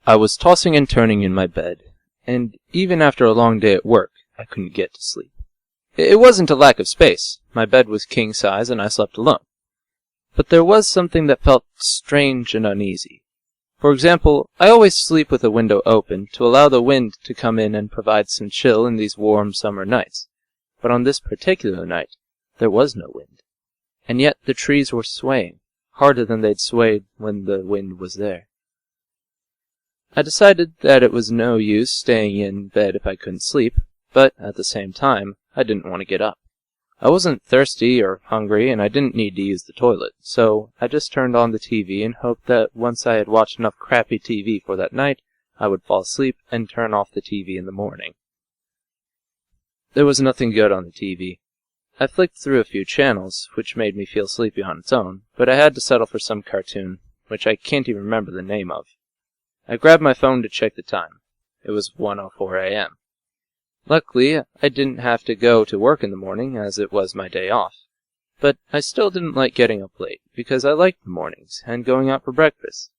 I was tossing and turning in my bed, and even after a long day at work, I couldn't get to sleep. It wasn't a lack of space. My bed was king size and I slept alone. But there was something that felt strange and uneasy. For example, I always sleep with a window open to allow the wind to come in and provide some chill in these warm summer nights. But on this particular night, there was no wind. And yet the trees were swaying, harder than they'd swayed when the wind was there. I decided that it was no use staying in bed if I couldn't sleep, but at the same time, I didn't want to get up. I wasn't thirsty or hungry, and I didn't need to use the toilet, so I just turned on the TV and hoped that once I had watched enough crappy TV for that night, I would fall asleep and turn off the TV in the morning. There was nothing good on the TV. I flicked through a few channels, which made me feel sleepy on its own, but I had to settle for some cartoon, which I can't even remember the name of. I grabbed my phone to check the time. It was 1:04 a.m. Luckily, I didn't have to go to work in the morning, as it was my day off. But I still didn't like getting up late, because I liked the mornings, and going out for breakfast.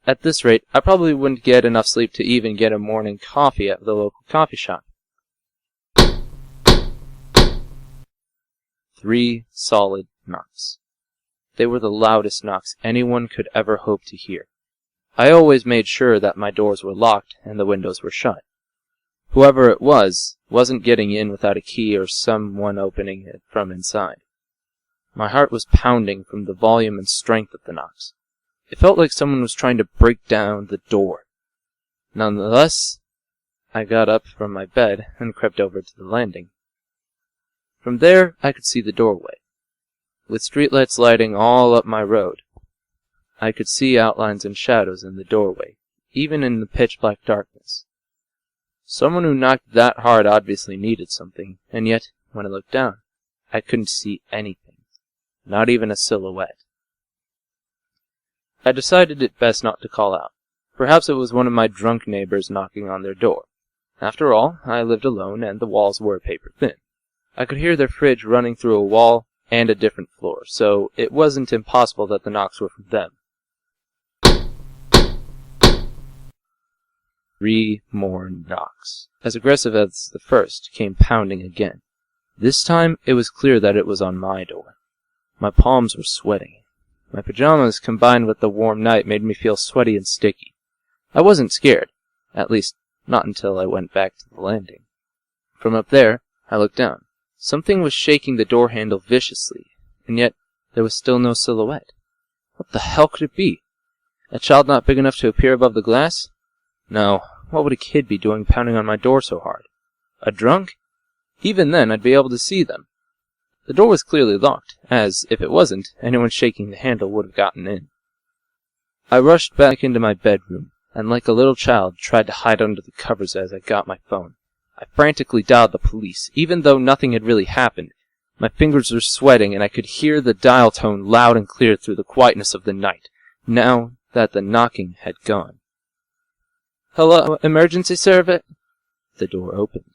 At this rate, I probably wouldn't get enough sleep to even get a morning coffee at the local coffee shop. 3 solid knocks. They were the loudest knocks anyone could ever hope to hear. I always made sure that my doors were locked and the windows were shut. Whoever it wasn't getting in without a key or someone opening it from inside. My heart was pounding from the volume and strength of the knocks. It felt like someone was trying to break down the door. Nonetheless, I got up from my bed and crept over to the landing. From there, I could see the doorway. With streetlights lighting all up my road, I could see outlines and shadows in the doorway, even in the pitch-black darkness. Someone who knocked that hard obviously needed something, and yet, when I looked down, I couldn't see anything, not even a silhouette. I decided it best not to call out. Perhaps it was one of my drunk neighbors knocking on their door. After all, I lived alone, and the walls were paper thin. I could hear their fridge running through a wall and a different floor, so it wasn't impossible that the knocks were from them. 3 more knocks, as aggressive as the first, came pounding again. This time, it was clear that it was on my door. My palms were sweating. My pajamas, combined with the warm night, made me feel sweaty and sticky. I wasn't scared, at least not until I went back to the landing. From up there, I looked down. Something was shaking the door handle viciously, and yet there was still no silhouette. What the hell could it be? A child not big enough to appear above the glass? No, what would a kid be doing pounding on my door so hard? A drunk? Even then, I'd be able to see them. The door was clearly locked, as, if it wasn't, anyone shaking the handle would have gotten in. I rushed back into my bedroom, and like a little child, tried to hide under the covers as I got my phone. I frantically dialed the police, even though nothing had really happened. My fingers were sweating, and I could hear the dial tone loud and clear through the quietness of the night, now that the knocking had gone. "Hello, emergency service?" The door opened.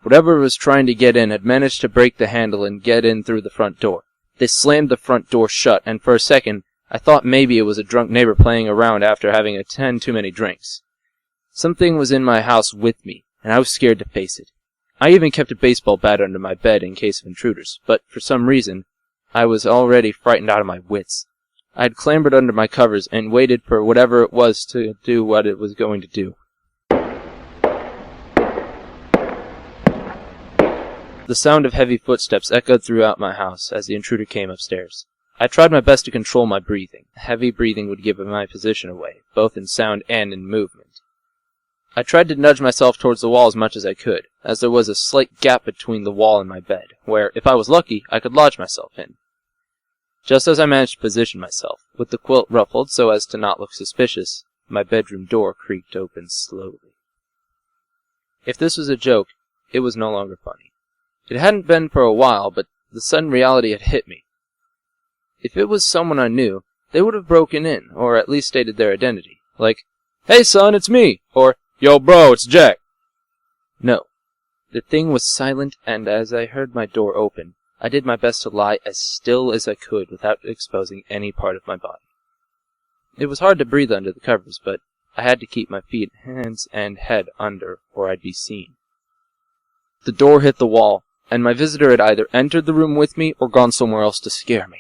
Whatever was trying to get in had managed to break the handle and get in through the front door. They slammed the front door shut, and for a second, I thought maybe it was a drunk neighbor playing around after having 10 too many drinks. Something was in my house with me, and I was scared to face it. I even kept a baseball bat under my bed in case of intruders, but for some reason, I was already frightened out of my wits. I had clambered under my covers and waited for whatever it was to do what it was going to do. The sound of heavy footsteps echoed throughout my house as the intruder came upstairs. I tried my best to control my breathing. Heavy breathing would give my position away, both in sound and in movement. I tried to nudge myself towards the wall as much as I could, as there was a slight gap between the wall and my bed, where, if I was lucky, I could lodge myself in. Just as I managed to position myself, with the quilt ruffled so as to not look suspicious, my bedroom door creaked open slowly. If this was a joke, it was no longer funny. It hadn't been for a while, but the sudden reality had hit me. If it was someone I knew, they would have broken in, or at least stated their identity, like, "Hey son, it's me," or "Yo bro, it's Jack." No. The thing was silent, and as I heard my door open, I did my best to lie as still as I could without exposing any part of my body. It was hard to breathe under the covers, but I had to keep my feet, hands, and head under, or I'd be seen. The door hit the wall, and my visitor had either entered the room with me or gone somewhere else to scare me.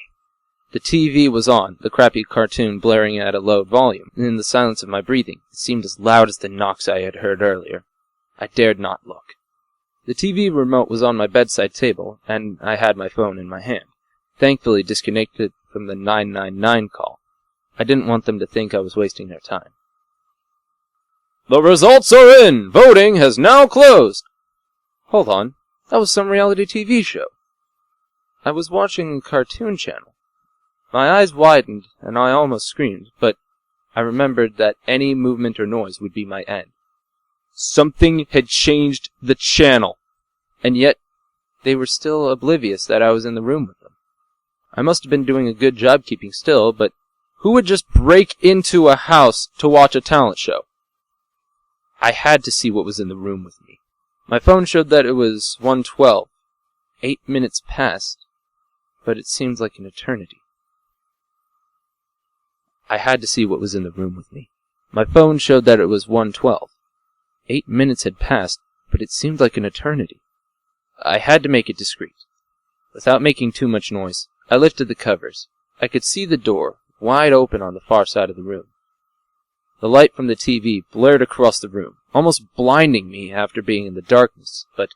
The TV was on, the crappy cartoon blaring at a low volume, and in the silence of my breathing, it seemed as loud as the knocks I had heard earlier. I dared not look. The TV remote was on my bedside table, and I had my phone in my hand, thankfully disconnected from the 999 call. I didn't want them to think I was wasting their time. "The results are in! Voting has now closed!" Hold on, that was some reality TV show. I was watching a cartoon channel. My eyes widened, and I almost screamed, but I remembered that any movement or noise would be my end. Something had changed the channel, and yet they were still oblivious that I was in the room with them. I must have been doing a good job keeping still, but who would just break into a house to watch a talent show? I had to see what was in the room with me. My phone showed that it was 1:12. 8 minutes passed, but it seemed like an eternity. I had to see what was in the room with me. My phone showed that it was 1:12. 8 minutes had passed, but it seemed like an eternity. I had to make it discreet. Without making too much noise, I lifted the covers. I could see the door, wide open on the far side of the room. The light from the TV blared across the room, almost blinding me after being in the darkness, but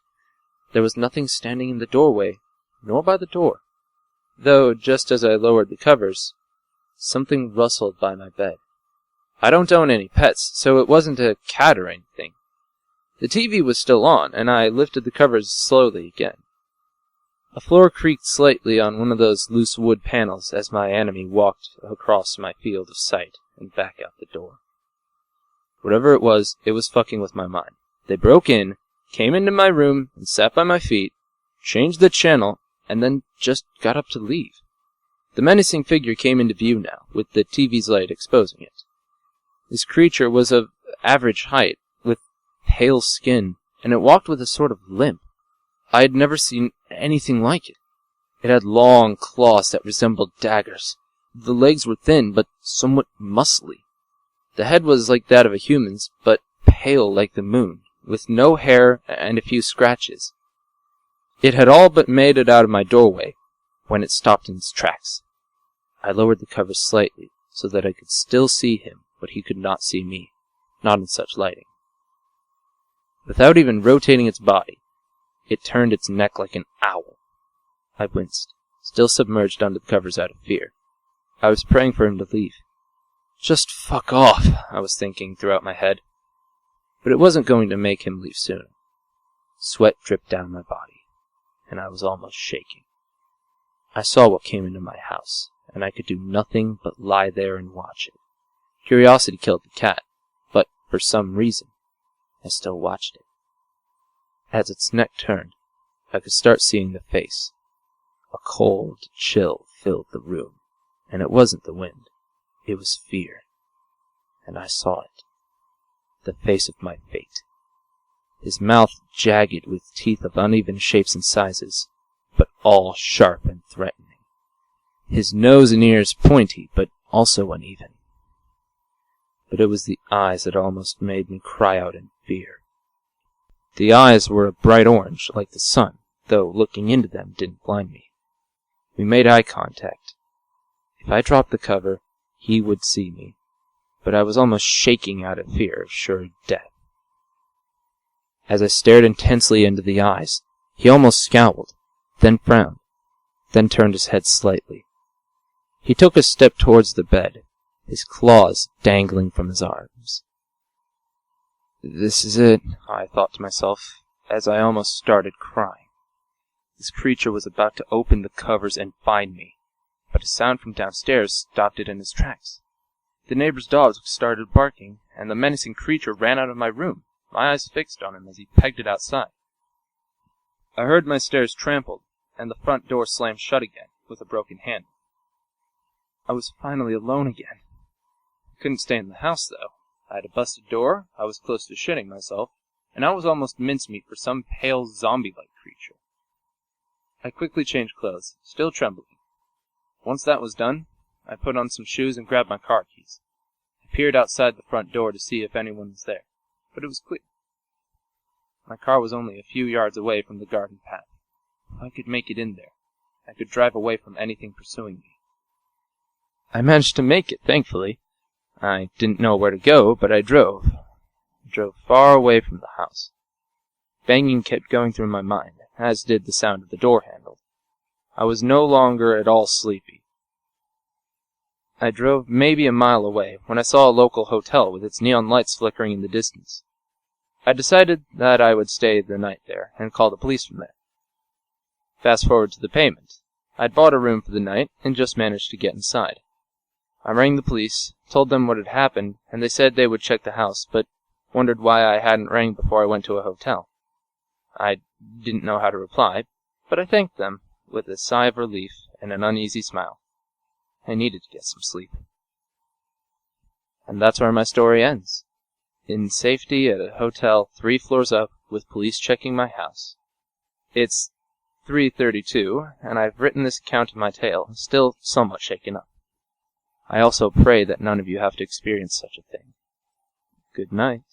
there was nothing standing in the doorway, nor by the door. Though, just as I lowered the covers, something rustled by my bed. I don't own any pets, so it wasn't a cat or anything. The TV was still on, and I lifted the covers slowly again. A floor creaked slightly on one of those loose wood panels as my enemy walked across my field of sight and back out the door. Whatever it was fucking with my mind. They broke in, came into my room, and sat by my feet, changed the channel, and then just got up to leave. The menacing figure came into view now, with the TV's light exposing it. This creature was of average height, with pale skin, and it walked with a sort of limp. I had never seen anything like it. It had long claws that resembled daggers. The legs were thin, but somewhat muscly. The head was like that of a human's, but pale like the moon, with no hair and a few scratches. It had all but made it out of my doorway, when it stopped in its tracks. I lowered the covers slightly, so that I could still see him, but he could not see me, not in such lighting. Without even rotating its body, it turned its neck like an owl. I winced, still submerged under the covers out of fear. I was praying for him to leave. Just fuck off, I was thinking throughout my head. But it wasn't going to make him leave soon. Sweat dripped down my body, and I was almost shaking. I saw what came into my house, and I could do nothing but lie there and watch it. Curiosity killed the cat, but for some reason, I still watched it. As its neck turned, I could start seeing the face. A cold chill filled the room, and it wasn't the wind. It was fear. And I saw it. The face of my fate. His mouth jagged with teeth of uneven shapes and sizes, but all sharp and threatening. His nose and ears pointy, but also uneven. But it was the eyes that almost made me cry out in fear. The eyes were a bright orange, like the sun, though looking into them didn't blind me. We made eye contact. If I dropped the cover, he would see me, but I was almost shaking out of fear of sure death. As I stared intensely into the eyes, he almost scowled, then frowned, then turned his head slightly. He took a step towards the bed, his claws dangling from his arms. This is it, I thought to myself, as I almost started crying. This creature was about to open the covers and find me, but a sound from downstairs stopped it in its tracks. The neighbor's dogs started barking, and the menacing creature ran out of my room, my eyes fixed on him as he pegged it outside. I heard my stairs trampled, and the front door slammed shut again, with a broken handle. I was finally alone again. I couldn't stay in the house, though. I had a busted door, I was close to shitting myself, and I was almost mincemeat for some pale zombie-like creature. I quickly changed clothes, still trembling. Once that was done, I put on some shoes and grabbed my car keys. I peered outside the front door to see if anyone was there, but it was clear. My car was only a few yards away from the garden path. If I could make it in there, I could drive away from anything pursuing me. I managed to make it, thankfully. I didn't know where to go, but I drove. I drove far away from the house. Banging kept going through my mind, as did the sound of the door handle. I was no longer at all sleepy. I drove maybe a mile away when I saw a local hotel with its neon lights flickering in the distance. I decided that I would stay the night there and call the police from there. Fast forward to the payment. I'd bought a room for the night and just managed to get inside. I rang the police, told them what had happened, and they said they would check the house, but wondered why I hadn't rang before I went to a hotel. I didn't know how to reply, but I thanked them with a sigh of relief and an uneasy smile. I needed to get some sleep. And that's where my story ends. In safety at a hotel 3 floors up with police checking my house. It's 3:32, and I've written this account of my tale, still somewhat shaken up. I also pray that none of you have to experience such a thing. Good night.